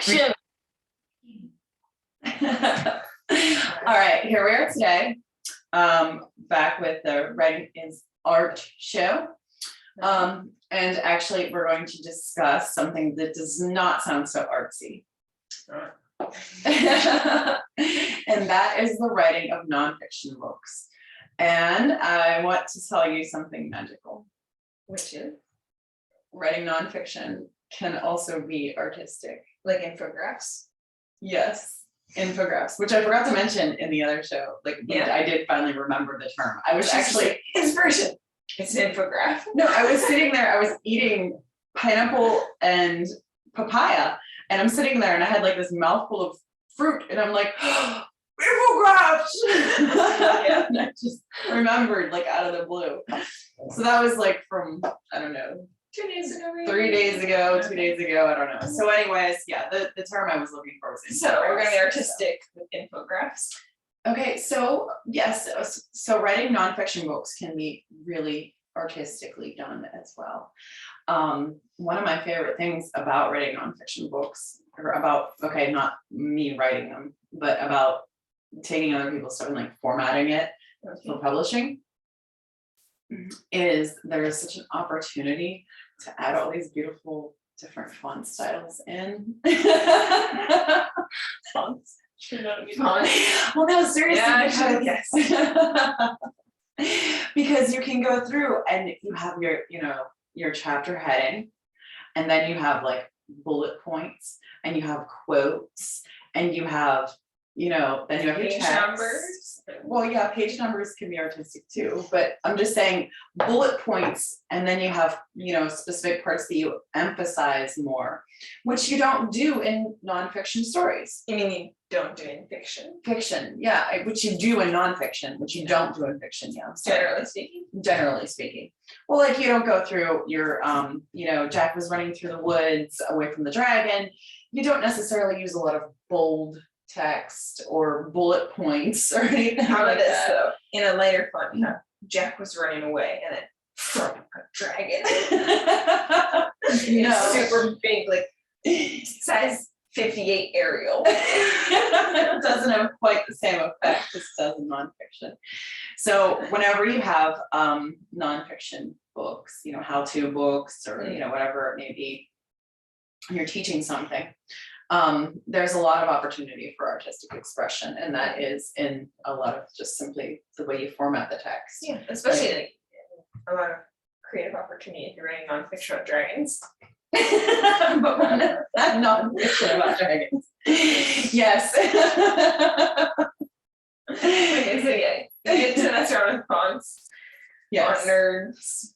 Action. All right, here we are today, back with the Writing is Art show. And actually, we're going to discuss something that does not sound so artsy. And that is the writing of nonfiction books. And I want to tell you something magical. Which is Writing nonfiction can also be artistic. like infographics. Yes, infographics, which I forgot to mention in the other show. Like, Yeah. I did finally remember the term. I was actually, inspiration. It's an infographic. no, I was sitting there, I was eating pineapple and papaya, and I'm sitting there and I had like this mouthful of fruit, and I'm like, infographics! Yeah. And I just remembered like out of the blue. So that was like from, I don't know, 2 days ago. maybe? 3 days ago, 2 days ago, I don't know. So anyways, yeah, the term I was looking for was So we're gonna be infographics. artistic with infographics. Okay, so yes, so writing nonfiction books can be really artistically done as well. One of my favorite things about writing nonfiction books, or about, okay, not me writing them, but about taking other people's stuff and like formatting it for publishing, is there's such an opportunity to add all these beautiful different font styles in. Fonts. Should not be fonts. Well, no, seriously, Yeah, because, because you can go through and you have your, your chapter heading, and then you have like bullet points, and you have quotes, and you have, then you have your Page text. numbers. Well, yeah, page numbers can be artistic too, but I'm just saying bullet points, and then you have, specific parts that you emphasize more, which you don't do in nonfiction stories. You mean you don't do in fiction? Fiction, yeah, which you do in nonfiction, which you don't do in fiction, yeah. Generally speaking. Generally speaking. Well, like you don't go through your, Jack was running through the woods away from the dragon. You don't necessarily use a lot of bold text or bullet points or anything How like about this that. though? In a later font, you have Jack was running away and then from a dragon. No. It's super big, like size 58 Arial. It doesn't have quite the same effect as it does in nonfiction. So whenever you have nonfiction books, how-to books, or whatever it may be, you're teaching something, there's a lot of opportunity for artistic expression, and that is in a lot of just simply the way you format the text. Yeah, especially like a lot of creative opportunity if you're writing nonfiction on dragons. But we're not nonfiction about dragons. Yes. Okay, so yeah, you get to mess around with fonts, Yes. font nerds.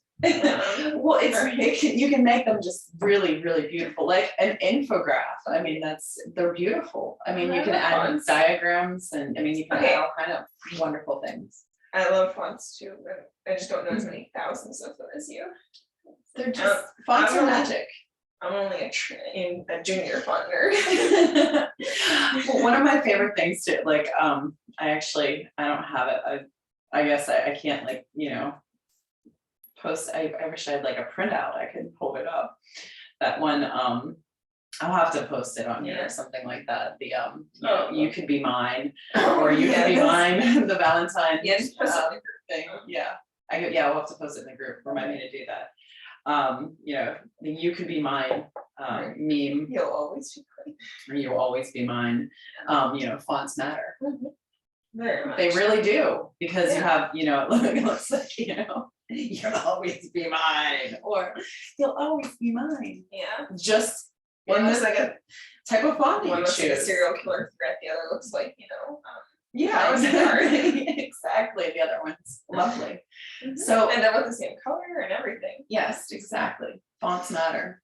Well, you can make them just really, really beautiful, like an infograph. I mean, they're beautiful. I mean, you can add Fonts. diagrams, and I mean, you can add all kind of wonderful things. I love fonts too, but I just don't know as many thousands of them as you. They're just fonts are magic. I'm only a junior font nerd. Well, one of my favorite things to like, I don't have it. I guess I can't post. I wish I had like a printout. I could pull it up. That one, I'll have to post it on here or something like that. The you could be mine, or you could be mine. The Valentine Just post it in the group. thing. Yeah, we'll have to post it in the group. Remind me to do that. The you could be mine meme. You'll always be great. Or you'll always be mine. Fonts matter. Very much. They really do, because you have, it looks like, you'll always be mine, or you'll always be mine. Yeah. Just One in looks this like a type of font that one you looks like a choose. serial killer threat. The other looks like Yeah, exactly. Exactly. The other one's lovely. So and they're with the same color and everything. yes, exactly. Fonts matter.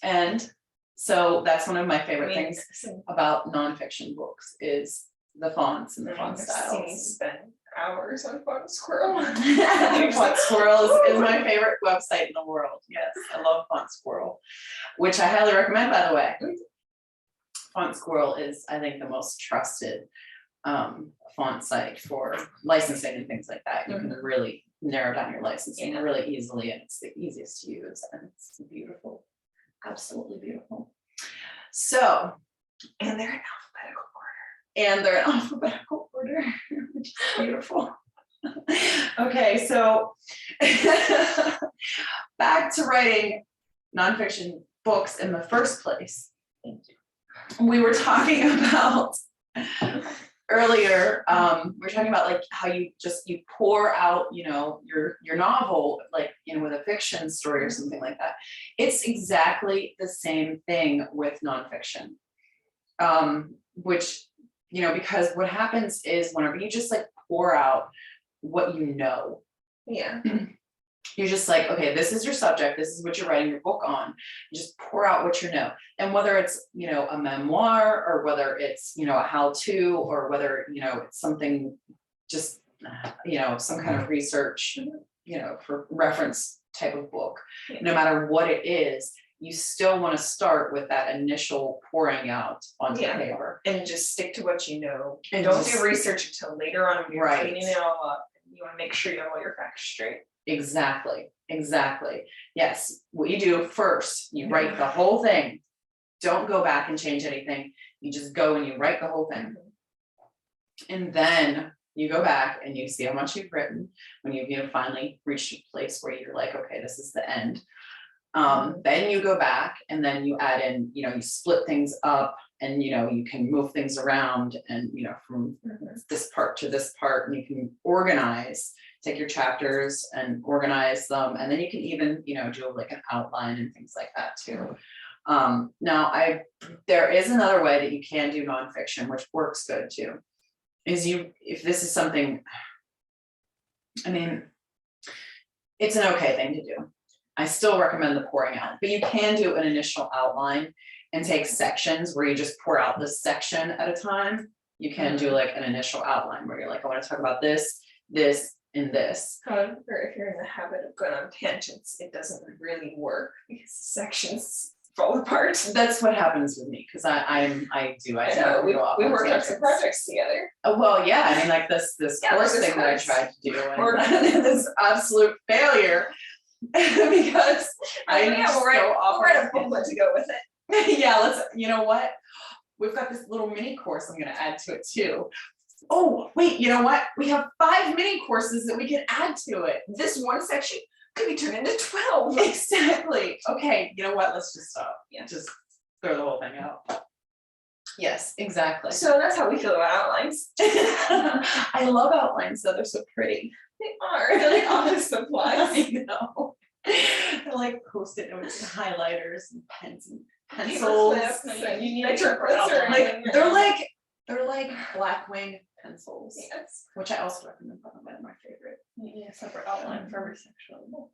And so that's one of my favorite things about nonfiction books is the fonts and the font styles. Spend hours on Font Squirrel. Font Squirrel is my favorite website in the world. Yes, I love Font Squirrel, which I highly recommend, by the way. Font Squirrel is, I think, the most trusted font site for licensing and things like that. You can really narrow down your licensing really easily, and it's the easiest to use, and it's beautiful, absolutely beautiful. So, And they're in alphabetical order, which is beautiful. Okay, so back to writing nonfiction books in the first place. We were talking about earlier, we were talking about like how you pour out, your novel, like, with a fiction story or something like that. It's exactly the same thing with nonfiction. Which, because what happens is whenever you just like pour out what you know, Yeah. you're just like, okay, this is your subject, this is what you're writing your book on. You just pour out what you know. And whether it's, a memoir, or whether it's, a how-to, or whether, it's something just, some kind of research, for reference type of book, no matter what it is, you still want to start with that initial pouring out onto paper. And just stick to what you know. And don't do research until later on when you're Right. cleaning it all up. You want to make sure you have all your facts straight. Exactly. Yes, what you do first, you write the whole thing. Don't go back and change anything. You just go and you write the whole thing. And then you go back and you see how much you've written when you've finally reached a place where you're like, okay, this is the end. Then you go back and then you add in, you split things up, and you can move things around, and from this part to this part, and you can organize, take your chapters and organize them, and then you can even do like an outline and things like that too. Now there is another way that you can do nonfiction, which works good too, is if this is something, I mean, it's an okay thing to do. I still recommend the pouring out, but you can do an initial outline and take sections where you just pour out this section at a time. You can do like an initial outline where you're like, I want to talk about this, this, and this. However, if you're in the habit of going on tangents, it doesn't really work because sections fall apart. That's what happens with me, because I know we go off worked on tangents. some projects together. Oh, well, yeah, I mean, like this course thing that I tried to do, and this absolute failure. Because we'll write a booklet to go with it. Yeah, let's, what? We've got this little mini course I'm gonna add to it too. Oh, wait, you know what? We have 5 mini courses that we can add to it. This one section could be turned into 12. Exactly. Okay, you know what? Let's just stop. Yeah. Just throw the whole thing out. Yes, exactly. So that's how we feel about outlines. I love outlines though, they're so pretty. They are. They're like office supplies. I know. They're like post-it notes and highlighters and pens and pencils. You need a They're like Blackwing pencils. Yes. Which I also recommend, by the way, my favorite. You need a separate outline for every section of the book.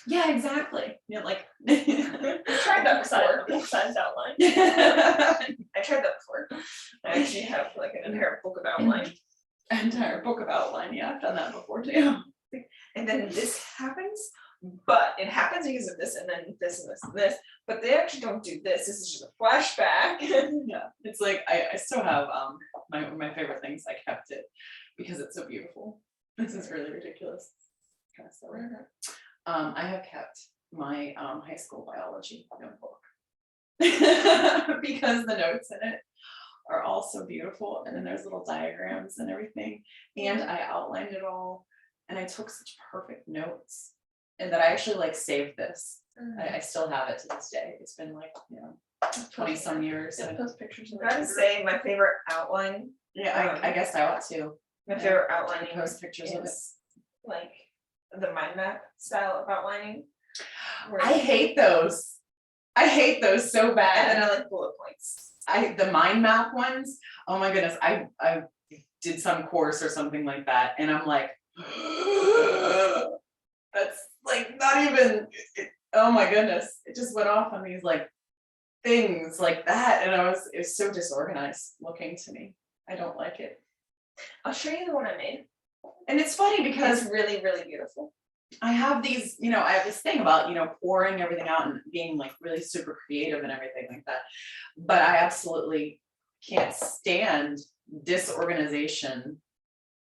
Yeah, exactly. Like I tried that before. Book-sized outline. I tried that before. I actually have like an entire book of outline. Yeah, I've done that before too. And then this happens, but it happens because of this, and then this and this and this. But they actually don't do this. This is just a flashback. Yeah, it's like I still have my favorite things. I kept it because it's so beautiful. This is really ridiculous. Kind of silly. I have kept my high school biology notebook because the notes in it are all so beautiful, and then there's little diagrams and everything, and I outlined it all, and I took such perfect notes, and that I actually like saved this. I still have it to this day. It's been like 20 some years. And those pictures. I gotta say my favorite outline. Yeah, I guess I ought to. My favorite outlining post pictures of it. Like the mind map style of outlining. I hate those. I hate those so bad. And then I like bullet points. The mind map ones, oh my goodness, I did some course or something like that, and I'm like, that's like not even, oh my goodness, it just went off on these like things like that, and it was so disorganized looking to me. I don't like it. I'll show you the one I made. And it's funny because it's really, really beautiful. I have these, I have this thing about, pouring everything out and being like really super creative and everything like that. But I absolutely can't stand disorganization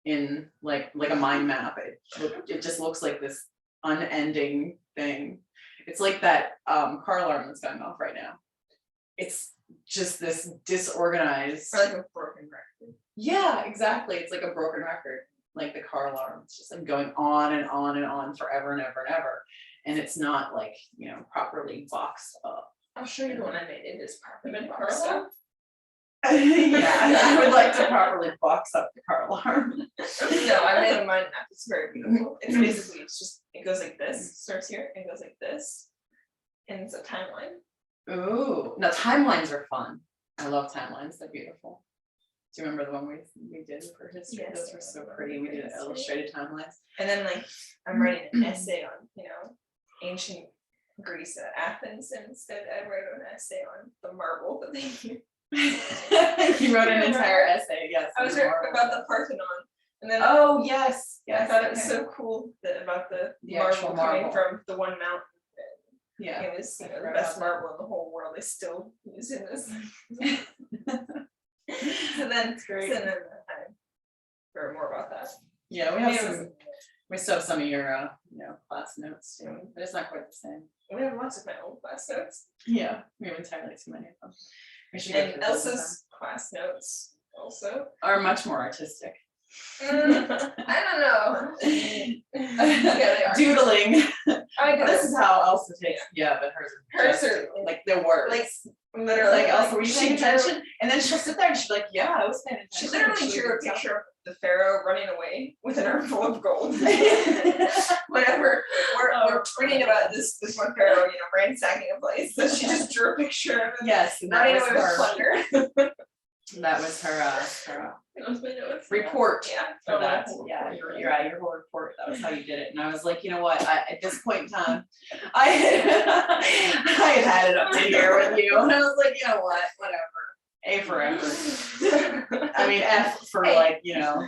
in like a mind map. It just looks like this unending thing. It's like that car alarm that's going off right now. it's just this disorganized. Or like a broken record. Yeah, exactly. It's like a broken record, like the car alarm. It's just like going on and on and on forever and ever and ever. And it's not like, you know, properly boxed up. I'll show you the one I made. It is properly made boxed car up. Yeah, I would like to properly box up the car alarm. No, I made a mind map. It's very beautiful. It's basically, it goes like this, starts here, and goes like this. And it's a timeline. Ooh, now timelines are fun. I love timelines. They're beautiful. Do you remember the one we did for history? Yes, Those were so pretty. We did illustrated timelines. And then like I'm writing an essay on, you know, ancient Greece at Athens, and instead I wrote an essay on the marble that they used. You wrote an entire essay, yes. I was writing about the Parthenon, and then oh yes, I thought it was so cool that about the actual marble coming marble. from the one mountain. Yeah. It was, you know, the Right best about that. marble in the whole world. They still use in this. So then, great. so then I wrote more about that. Yeah, we Maybe have it was- some. We still have some of your, you know, class notes too, but it's not quite the same. We have lots of my old class notes. Yeah, we have entirely too many of them. We should go And through those sometime. Elsa's class notes also. Are much more artistic. I don't know. Yeah, they are. Doodling. I do This is how Elsa takes. Yeah, but hers Hers are like the words. like literally like Elsa, were you paying she drew- attention? And then she'll sit there and she'll be like, yeah, I was paying She attention. literally drew a picture of the pharaoh running away with an armful of gold. picture. Whenever Oh, we're reading about this one pharaoh, you know, ransacking a place, so she just drew a picture of him Yes, and that running was away with her. plunder. That was her That was my notes. report. Yeah. For that, Oh, yeah, your whole report. That was how you did it, and I was like, you know what? At this point in time, I had it up to here with you, and I was like, you know what? Whatever. A for effort. I mean, F for Hey. like, you know,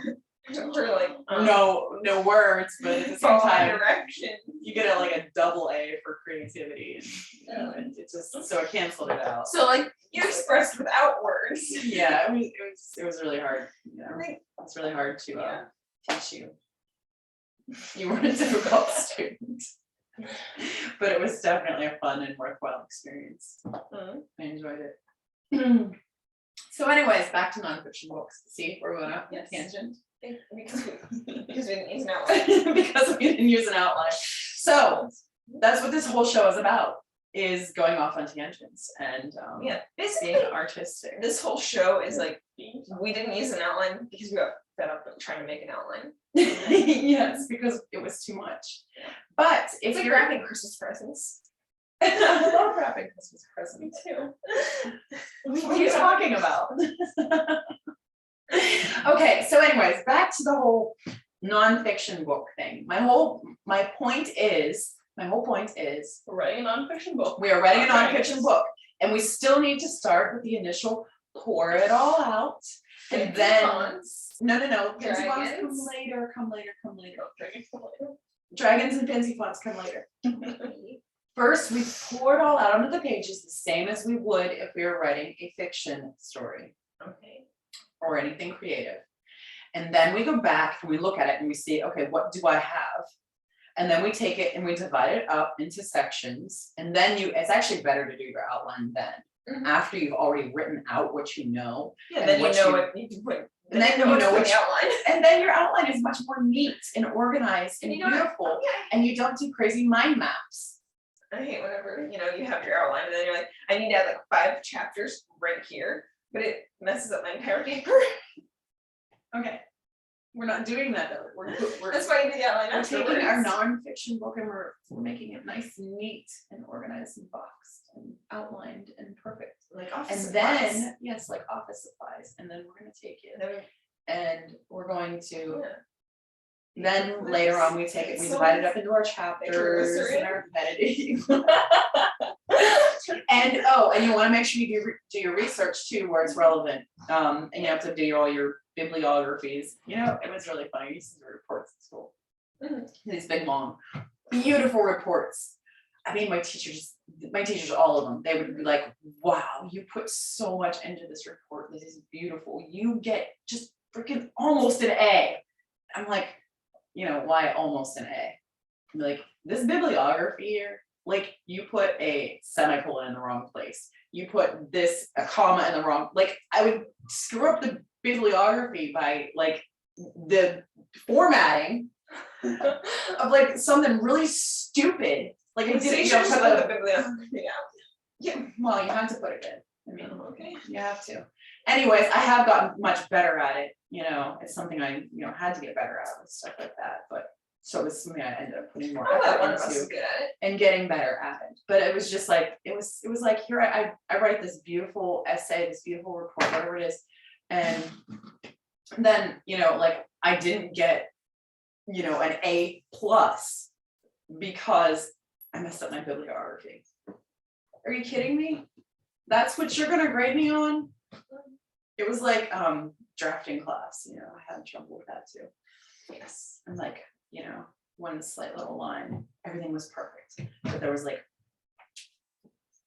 For like no words, but at the same follow time, direction. you get like a double A for creativity, and you know, and it just so it canceled it out. So like you expressed without words. Yeah, it was really hard. You know, Right. it's really hard to Yeah. teach you. You were a difficult student, but it was definitely a fun and worthwhile experience. Mhm. I enjoyed it. So, anyways, back to nonfiction books. See, we're going off on a Yes. tangent Because we didn't use an outline. because we didn't use an outline. So that's what this whole show is about: is going off on tangents and Yeah, being basically artistic. this whole show is like we didn't use an outline because we got fed up with trying to make an outline. Yes, because it was too much. But if It's like you're wrapping Christmas presents. I love wrapping Christmas presents. Too. What are you talking about? Okay, so anyways, back to the whole nonfiction book thing. My whole point is We're writing a nonfiction book. we are writing a Okay. nonfiction book, and we still need to start with the initial pour it all out, and then no, fancy fonts come Dragons. later, come later. Dragons come later. Dragons and fancy fonts come later. First, we pour it all out onto the pages, the same as we would if we were writing a fiction story Okay. or anything creative. And then we go back and we look at it and we see, okay, what do I have? And then we take it and we divide it up into sections. And then it's actually better to do your outline then, Mhm. after you've already written out what you know. Yeah, And then you what know you- what you can put. And then you what's know in what the outline. And then your outline is much more neat and organized and you don't- beautiful. Yeah. And you don't do crazy mind maps. I hate whenever, you know, you have your outline and then you're like, I need to add like 5 chapters right here, but it messes up my entire paper. Okay. We're not doing that though. We're That's why you do the outline We're taking our afterwards. nonfiction book and we're making it nice and neat and organized and boxed and outlined and perfect. Like office And supplies. then, yes, like office supplies, and then we're gonna take it And then and we're going to, yeah. then later on, we take it, we divide it up into our chapters and our editing. And and you wanna make sure you do your research too, where it's relevant. And you have to do all your bibliographies. You know, it was really funny. I used to do reports at school. Mhm. These big, long, beautiful reports. I mean, my teachers, all of them, they would be like, wow, you put so much into this report. This is beautiful. You get just freaking almost an A. I'm like, you know, why almost an A? I'm like, this bibliography here, like you put a semicolon in the wrong place. you put this, a comma in the wrong, like, I would screw up the bibliography by like the formatting of like something really stupid, like I So didn't you know should just how put to, the bibliography out. yeah, well, you have to put it in, I mean, Okay. you have to. Anyways, I have gotten much better at it, you know, it's something I, you know, had to get better at with stuff like that, but so it's something I ended up putting more Well, that one effort of us is into good at it. and getting better at it. But it was just like, it was like, here I write this beautiful essay, this beautiful report, whatever it is. And then, you know, like I didn't get, you know, an A+ because I messed up my bibliography. Are you kidding me? That's what you're gonna grade me on? It was like drafting class, you know, I had trouble with that too. Yes. And like, you know, one slight little line, everything was perfect. But there was like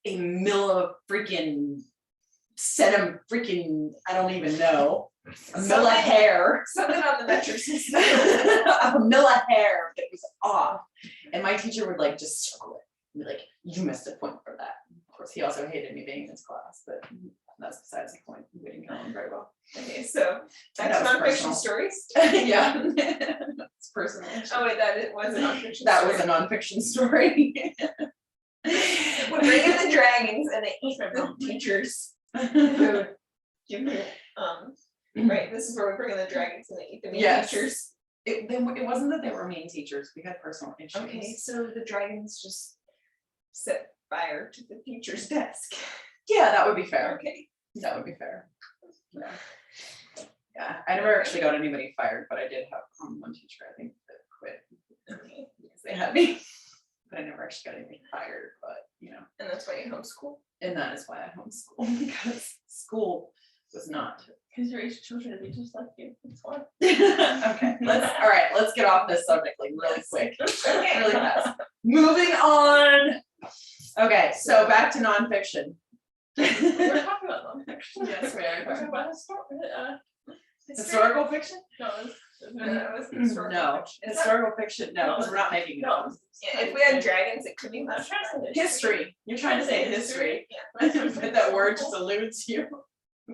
a freaking I don't even know. A mill of hair. Something on the metric system. A mill of hair that was off. And my teacher would like just circle it. And be like, you missed a point for that. Of course, he also hated me being in his class, but that's besides the point. We didn't get on very well. Okay, so back That to was nonfiction personal. stories. Yeah. It's personal. Oh wait, that was a nonfiction That story. was a nonfiction story. We bring in the dragons and they eat the teachers who give you, right, this is where we bring in the dragons and they eat the mean Yes. teachers. It wasn't that they were mean teachers, we had personal issues. Okay, so the dragons just set fire to the teacher's desk. Yeah, that would be fair. Okay. That would be fair. Yeah. Yeah, I never actually got anybody fired, but I did have one teacher, I think, that quit Okay, because they had me. But I never actually got anybody fired, but you know, and that's why you homeschool? and that is why I homeschool, because school was not. Because you raise children to be just like you, that's why. Okay, let's get off this subject like really quick, Okay. really fast. Moving on. Okay, so back to nonfiction. We're talking about nonfiction. Yes, we are. We're talking about Historical fiction? No, it was historical No, fiction. historical fiction, no, because we're not making it No. up. Yeah, if we had dragons, it could be much. History, you're trying to say history, Yeah. but that word just eludes you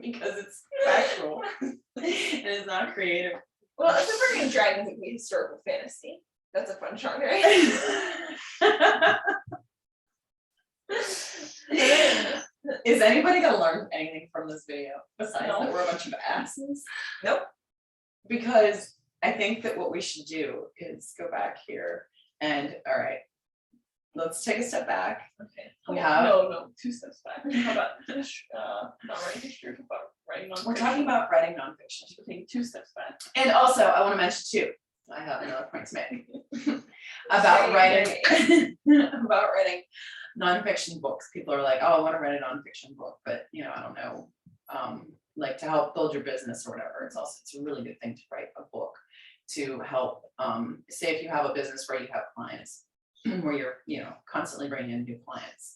because it's factual and it's not creative. Well, if we're bringing dragons, it would be historical fantasy. That's a fun genre. Is anybody gonna learn anything from this video besides No. that we're a bunch of asses? Nope. Because I think that what we should do is go back here and, all right, let's take a step back. Okay. We have- No, 2 steps back. How about not writing history, how about writing nonfiction? We're talking about writing nonfiction. We're taking 2 steps back. And also, I want to mention too, I have another point to make about writing, about writing nonfiction books. People are like, oh, I want to write a nonfiction book, but you know, I don't know, like to help build your business or whatever. It's a really good thing to write a book to help, say if you have a business where you have clients, where you're, you know, constantly bringing in new clients.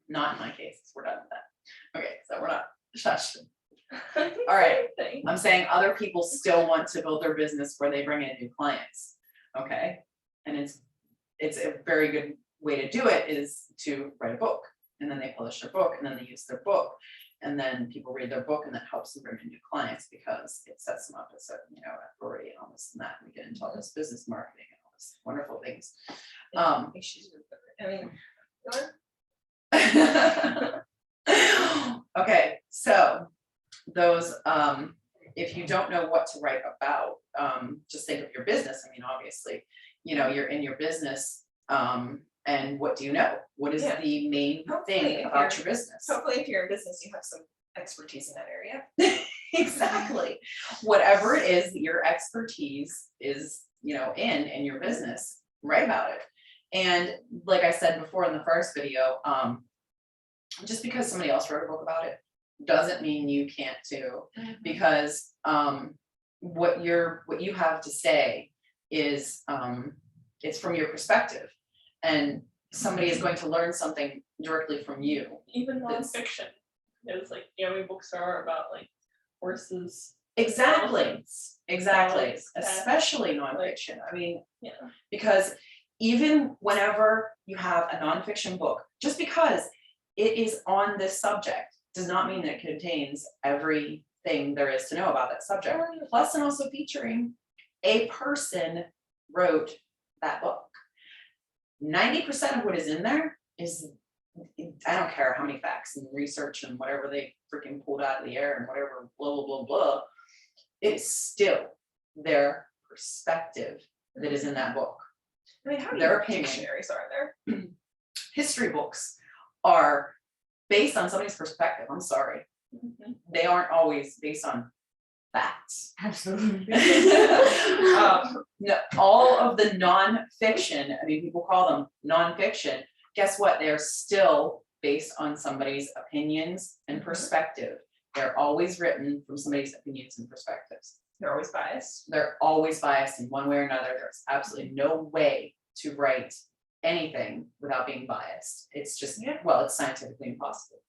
Not in my case, we're done with that. Okay, so we're not, shush. All right. I'm saying other people still want to build their business where they bring in new clients, okay? And it's a very good way to do it is to write a book, and then they publish their book, and then they use their book, and then people read their book, and that helps them bring in new clients because it sets them up as a, you know, authority and all this and that, and we get into all this business marketing and all this wonderful things. Okay, so those, if you don't know what to write about, just think of your business. I mean, obviously, you know, you're in your business, and what do you know? What is Yeah. the main Hopefully, thing if about you're- your business? Hopefully, if you're in business, you have some expertise in that area. Exactly. Whatever it is that your expertise is, you know, in your business, write about it. And like I said before in the first video, just because somebody else wrote a book about it doesn't mean you can't too, because what you have to say is it's from your perspective, and somebody is going to learn something directly from you. Even It's- nonfiction. There's like, you know, many books are about like horses. Exactly, elephants, exactly, dogs, cats, especially nonfiction. I mean, Yeah. because even whenever you have a nonfiction book, just because it is on this subject, does not mean that it contains everything there is to know about that subject. Plus, and also featuring a person wrote that book. 90% of what is in there is, I don't care how many facts and research and whatever they freaking pulled out of the air and whatever, blah, blah, blah, blah. It's still their perspective that is in that book. I mean, how many Their opinion. dictionaries are there? History books are based on somebody's perspective. I'm sorry. They aren't always based on facts. Absolutely. No, all of the nonfiction, I mean, people call them nonfiction. Guess what? They're still based on somebody's opinions and perspective. They're always written from somebody's opinions and perspectives. They're always biased. They're always biased in one way or another. There's absolutely no way to write anything without being biased. It's just, well, it's scientifically impossible.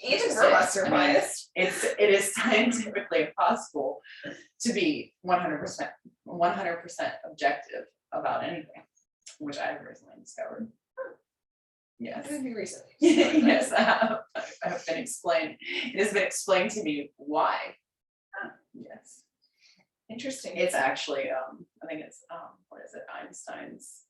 Even robots are biased. It is scientifically impossible to be 100% objective about anything, which I've recently discovered. Yes. Maybe recently. Yes, I have been explained. It has been explained to me why. Yes. Interesting. It's actually, I think it's, what is it, Einstein's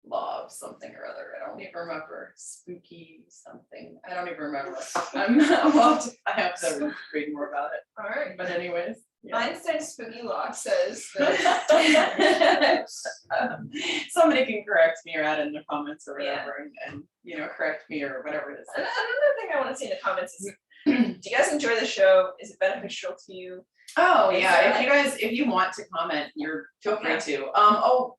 law of something or other. I don't even remember. Spooky something. I don't even remember. I have to read more about it. All right. But anyways. Yeah. Einstein's spooky law says that Somebody can correct me or add in the comments or whatever, and correct me or whatever it is. another thing I want to see in the comments is, do you guys enjoy the show? Is it beneficial to you? Oh yeah, if you want to comment, feel free to.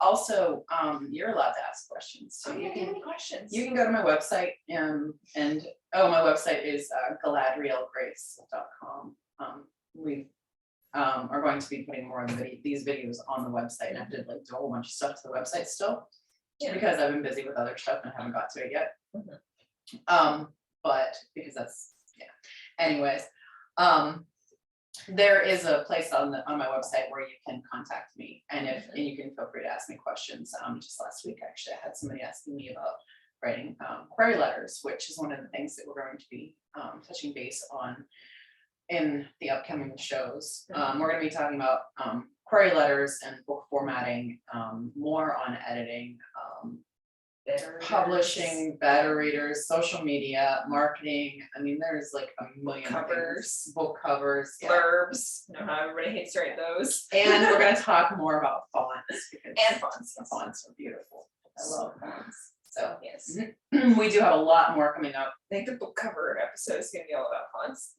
Also, you're allowed to ask questions. So you can any questions. You can go to my website and my website is galadrielgrace.com. We are going to be putting more of these videos on the website, and I did do a whole bunch of stuff to the website still, because I've been busy with other stuff and haven't got to it yet. But because that's anyways, there is a place on my website where you can contact me, and you can feel free to ask me questions. Just last week, actually, I had somebody asking me about writing query letters, which is one of the things that we're going to be touching base on in the upcoming shows. We're going to be talking about query letters and book formatting, more on editing, publishing, beta readers, social media, marketing. I mean, there's like a million Covers, book covers, blurbs. You know how everybody hates to write those. And we're going to talk more about fonts, because fonts. the fonts are beautiful. I love fonts. So yes, we do have a lot more coming up. I think the book cover episode is going to be all about fonts.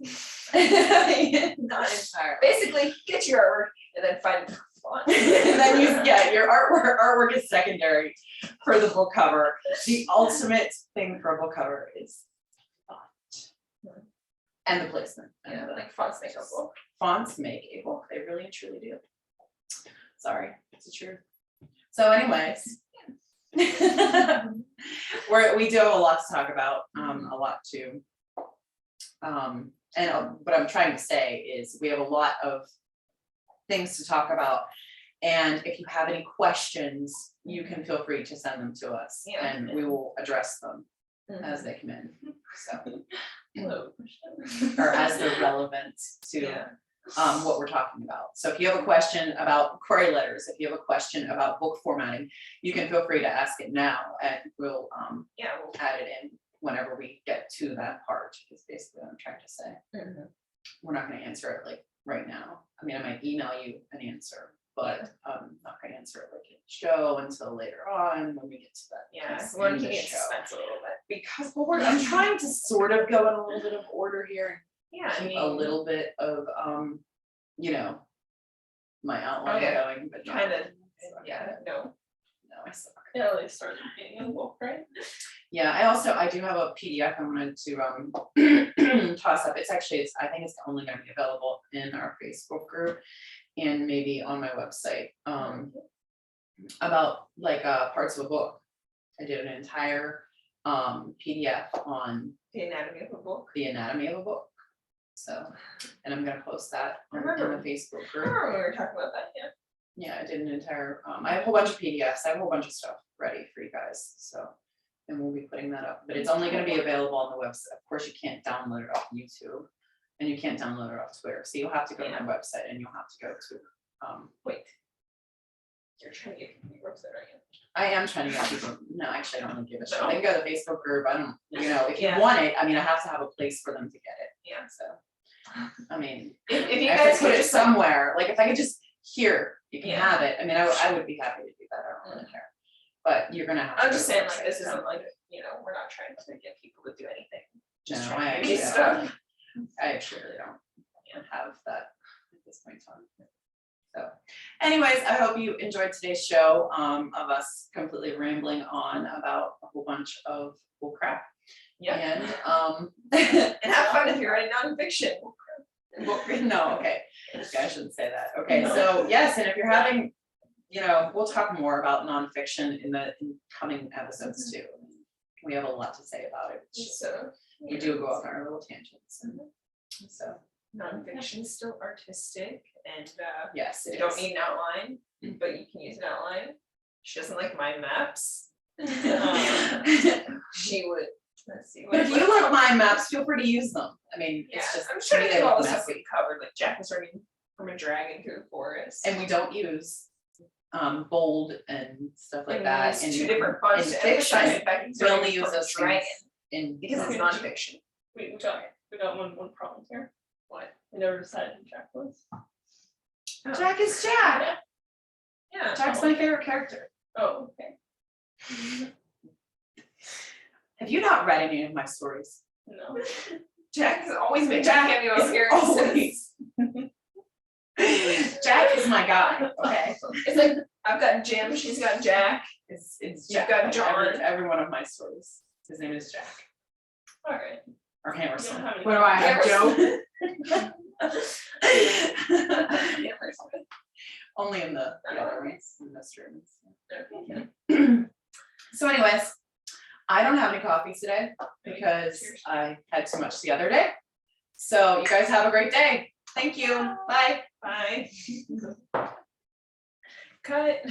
Not entirely. Basically, get your artwork and then find the font. And then your artwork is secondary for the book cover. The ultimate thing for a book cover is font and the placement. Yeah, like fonts make a book. Fonts make a book. They really and truly do. Sorry, it's the truth. So anyways, we do have a lot to talk about, a lot to, and what I'm trying to say is we have a lot of things to talk about, and if you have any questions, you can feel free to send them to us, and we will address them as they come in. So, or as they're relevant to what we're talking about. So if you have a question about query letters, if you have a question about book formatting, you can feel free to ask it now, and we'll add it in whenever we get to that part, is basically what I'm trying to say. We're not going to answer it like right now. I mean, I might email you an answer, but I'm not going to answer it like in the show until later on when we get to that. I want to keep it suspense a little bit, because I'm trying to sort of go in a little bit of order here. I mean, a little bit of my outline going, but kind of no, I suck. Yeah, at least start being a book, right? Yeah, I do have a PDF I wanted to toss up. I think it's only going to be available in our Facebook group and maybe on my website, about like parts of a book. I did an entire PDF on the anatomy of a book. So, and I'm gonna post that in the Facebook I group. remember we were talking about that. Yeah, I did an entire, I have a whole bunch of PDFs. I have a whole bunch of stuff ready for you guys. So and we'll be putting that up, but it's only gonna be available on the website. Of course, you can't download it off YouTube, and you can't download it off Twitter, so you'll have to go to my website, and you'll have to go to, Wait. You're trying to get your website, are you? I am trying to get people, no, actually, I don't really give a shit, they can go to the Facebook group, I don't, if you Yeah. want it, I mean, I have to have a place for them to get it, Yeah. so. I mean, If you I guys could put could it just like, somewhere, like, if I could just, here, you can Yeah. have it, I mean, I would be happy to do that, I don't really care. But you're gonna have to. I'm go just to the saying, like, website this to isn't download like, it. we're not trying to get people to do anything. Just No, trying I to give you actually stuff. I actually really don't have that at this point in time. So anyways, I hope you enjoyed today's show of us completely rambling on about a whole bunch of bull crap. Yeah. And And have fun if you're writing nonfiction. no, okay, I shouldn't say that. Okay, No. so yes, and if you're having, we'll talk more about nonfiction in coming episodes too. We have a lot to say about it. So. We do go off on our little tangents. So Nonfiction is still artistic and yes, you it don't is. need an outline, but you can use an outline. She doesn't like mind maps. She would, let's see. But if you like mind maps, feel free to use them. I mean, Yeah, it's just. I'm sure to me, they they have all look the stuff messy. we covered, like Jack was running from a dragon through the forest. And we don't use bold and stuff like And that. use in- two different fonts in to fiction, emphasize the fact he's we only running use from a those dragon. things in Because it's nonfiction. We got one problem here. What? We never decided who Jack was. Jack is Jack. Yeah. Jack's my favorite character. Oh, okay. Have you not read any of my stories? No. Jack has always been Jack cameo is appearances. Jack is my guy. Okay. It's like I've got Jim, she's got Jack. It's You've Jack. got John. Every one of my stories. His name is Jack. All right. Or You don't Hammerson. have any. What do I have, Joe? Only in the other ones, in the streams. So anyways, I don't have any coffees today because Cheers. I had too much the other day. So you guys have a great day. Thank you. Bye. Bye. Cut.